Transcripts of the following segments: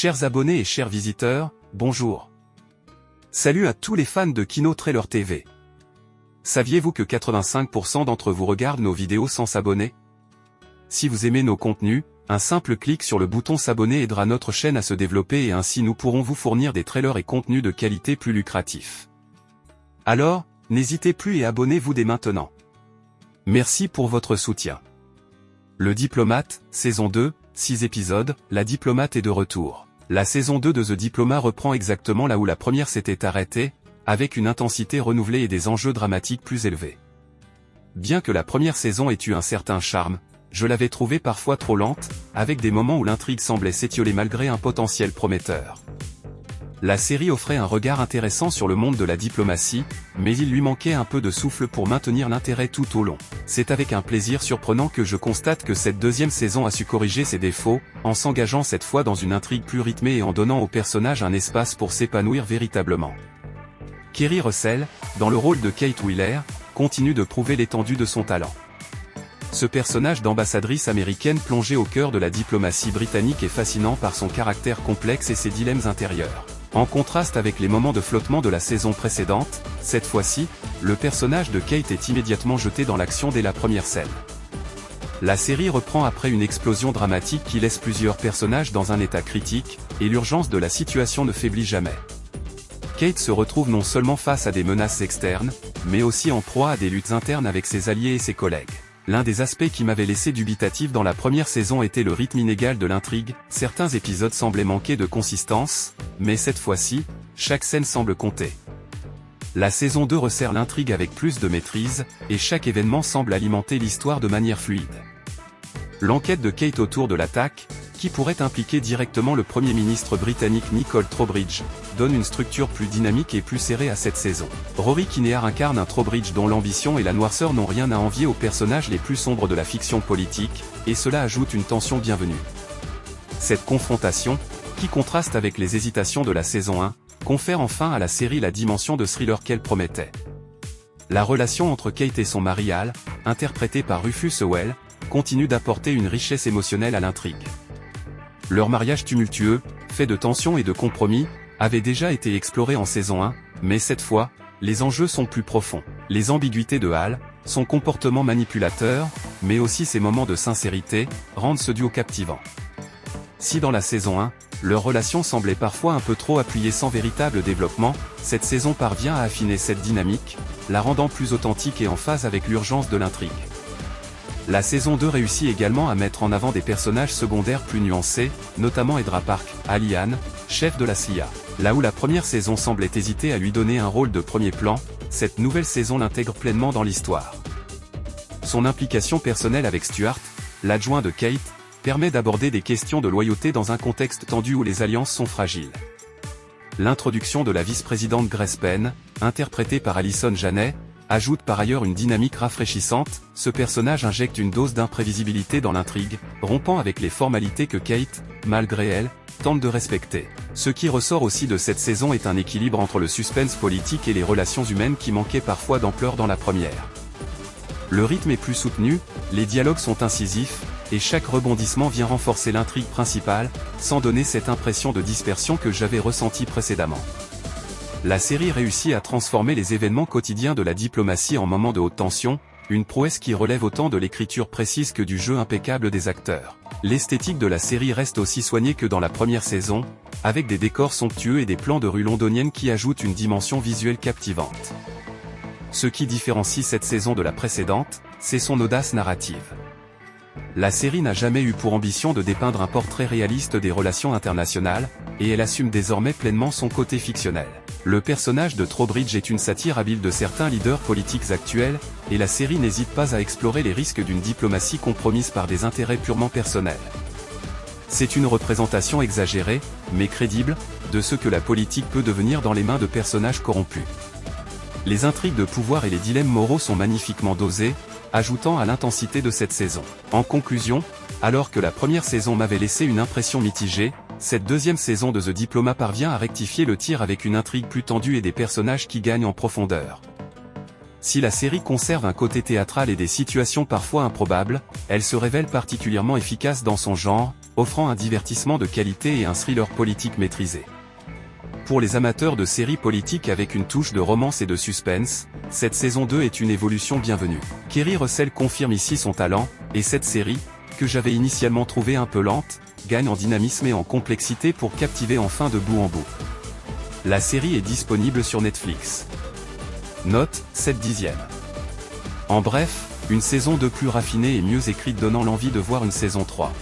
Chers abonnés et chers visiteurs, bonjour. Salut à tous les fans de Kino Trailer TV. Saviez-vous que 85% d'entre vous regardent nos vidéos sans s'abonner? Si vous aimez nos contenus, un simple clic sur le bouton s'abonner aidera notre chaîne à se développer et ainsi nous pourrons vous fournir des trailers et contenus de qualité plus lucratifs. Alors, n'hésitez plus et abonnez-vous dès maintenant. Merci pour votre soutien. Le Diplomate, saison 2, 6 épisodes, la diplomate est de retour. La saison 2 de The Diplomat reprend exactement là où la première s'était arrêtée, avec une intensité renouvelée et des enjeux dramatiques plus élevés. Bien que la première saison ait eu un certain charme, je l'avais trouvée parfois trop lente, avec des moments où l'intrigue semblait s'étioler malgré un potentiel prometteur. La série offrait un regard intéressant sur le monde de la diplomatie, mais il lui manquait un peu de souffle pour maintenir l'intérêt tout au long. C'est avec un plaisir surprenant que je constate que cette deuxième saison a su corriger ses défauts, en s'engageant cette fois dans une intrigue plus rythmée et en donnant aux personnages un espace pour s'épanouir véritablement. Keri Russell, dans le rôle de Kate Wheeler, continue de prouver l'étendue de son talent. Ce personnage d'ambassadrice américaine plongée au cœur de la diplomatie britannique est fascinant par son caractère complexe et ses dilemmes intérieurs. En contraste avec les moments de flottement de la saison précédente, cette fois-ci, le personnage de Kate est immédiatement jeté dans l'action dès la première scène. La série reprend après une explosion dramatique qui laisse plusieurs personnages dans un état critique, et l'urgence de la situation ne faiblit jamais. Kate se retrouve non seulement face à des menaces externes, mais aussi en proie à des luttes internes avec ses alliés et ses collègues. L'un des aspects qui m'avait laissé dubitatif dans la première saison était le rythme inégal de l'intrigue, certains épisodes semblaient manquer de consistance, mais cette fois-ci, chaque scène semble compter. La saison 2 resserre l'intrigue avec plus de maîtrise, et chaque événement semble alimenter l'histoire de manière fluide. L'enquête de Kate autour de l'attaque, qui pourrait impliquer directement le Premier ministre britannique Nicole Trowbridge, donne une structure plus dynamique et plus serrée à cette saison. Rory Kinnear incarne un Trowbridge dont l'ambition et la noirceur n'ont rien à envier aux personnages les plus sombres de la fiction politique, et cela ajoute une tension bienvenue. Cette confrontation, qui contraste avec les hésitations de la saison 1, confère enfin à la série la dimension de thriller qu'elle promettait. La relation entre Kate et son mari Hal, interprété par Rufus Sewell, continue d'apporter une richesse émotionnelle à l'intrigue. Leur mariage tumultueux, fait de tensions et de compromis, avait déjà été exploré en saison 1, mais cette fois, les enjeux sont plus profonds. Les ambiguïtés de Hal, son comportement manipulateur, mais aussi ses moments de sincérité, rendent ce duo captivant. Si dans la saison 1, leur relation semblait parfois un peu trop appuyée sans véritable développement, cette saison parvient à affiner cette dynamique, la rendant plus authentique et en phase avec l'urgence de l'intrigue. La saison 2 réussit également à mettre en avant des personnages secondaires plus nuancés, notamment Edra Park, Aliane, chef de la CIA. Là où la première saison semblait hésiter à lui donner un rôle de premier plan, cette nouvelle saison l'intègre pleinement dans l'histoire. Son implication personnelle avec Stuart, l'adjoint de Kate, permet d'aborder des questions de loyauté dans un contexte tendu où les alliances sont fragiles. L'introduction de la vice-présidente Grace Penn, interprétée par Allison Janney, ajoute par ailleurs une dynamique rafraîchissante. Ce personnage injecte une dose d'imprévisibilité dans l'intrigue, rompant avec les formalités que Kate, malgré elle, tente de respecter. Ce qui ressort aussi de cette saison est un équilibre entre le suspense politique et les relations humaines qui manquaient parfois d'ampleur dans la première. Le rythme est plus soutenu, les dialogues sont incisifs, et chaque rebondissement vient renforcer l'intrigue principale, sans donner cette impression de dispersion que j'avais ressentie précédemment. La série réussit à transformer les événements quotidiens de la diplomatie en moments de haute tension, une prouesse qui relève autant de l'écriture précise que du jeu impeccable des acteurs. L'esthétique de la série reste aussi soignée que dans la première saison, avec des décors somptueux et des plans de rue londonienne qui ajoutent une dimension visuelle captivante. Ce qui différencie cette saison de la précédente, c'est son audace narrative. La série n'a jamais eu pour ambition de dépeindre un portrait réaliste des relations internationales, et elle assume désormais pleinement son côté fictionnel. Le personnage de Trowbridge est une satire habile de certains leaders politiques actuels, et la série n'hésite pas à explorer les risques d'une diplomatie compromise par des intérêts purement personnels. C'est une représentation exagérée, mais crédible, de ce que la politique peut devenir dans les mains de personnages corrompus. Les intrigues de pouvoir et les dilemmes moraux sont magnifiquement dosés, ajoutant à l'intensité de cette saison. En conclusion, alors que la première saison m'avait laissé une impression mitigée, cette deuxième saison de The Diplomat parvient à rectifier le tir avec une intrigue plus tendue et des personnages qui gagnent en profondeur. Si la série conserve un côté théâtral et des situations parfois improbables, elle se révèle particulièrement efficace dans son genre, offrant un divertissement de qualité et un thriller politique maîtrisé. Pour les amateurs de séries politiques avec une touche de romance et de suspense, cette saison 2 est une évolution bienvenue. Keri Russell confirme ici son talent, et cette série, que j'avais initialement trouvée un peu lente, gagne en dynamisme et en complexité pour captiver enfin de bout en bout. La série est disponible sur Netflix. Note, 7/10. En bref, une saison 2 plus raffinée et mieux écrite donnant l'envie de voir une saison 3.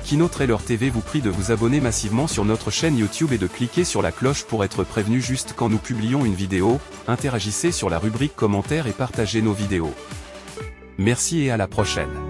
Kino Trailer TV vous prie de vous abonner massivement sur notre chaîne YouTube et de cliquer sur la cloche pour être prévenu juste quand nous publions une vidéo, interagissez sur la rubrique commentaires et partagez nos vidéos. Merci et à la prochaine.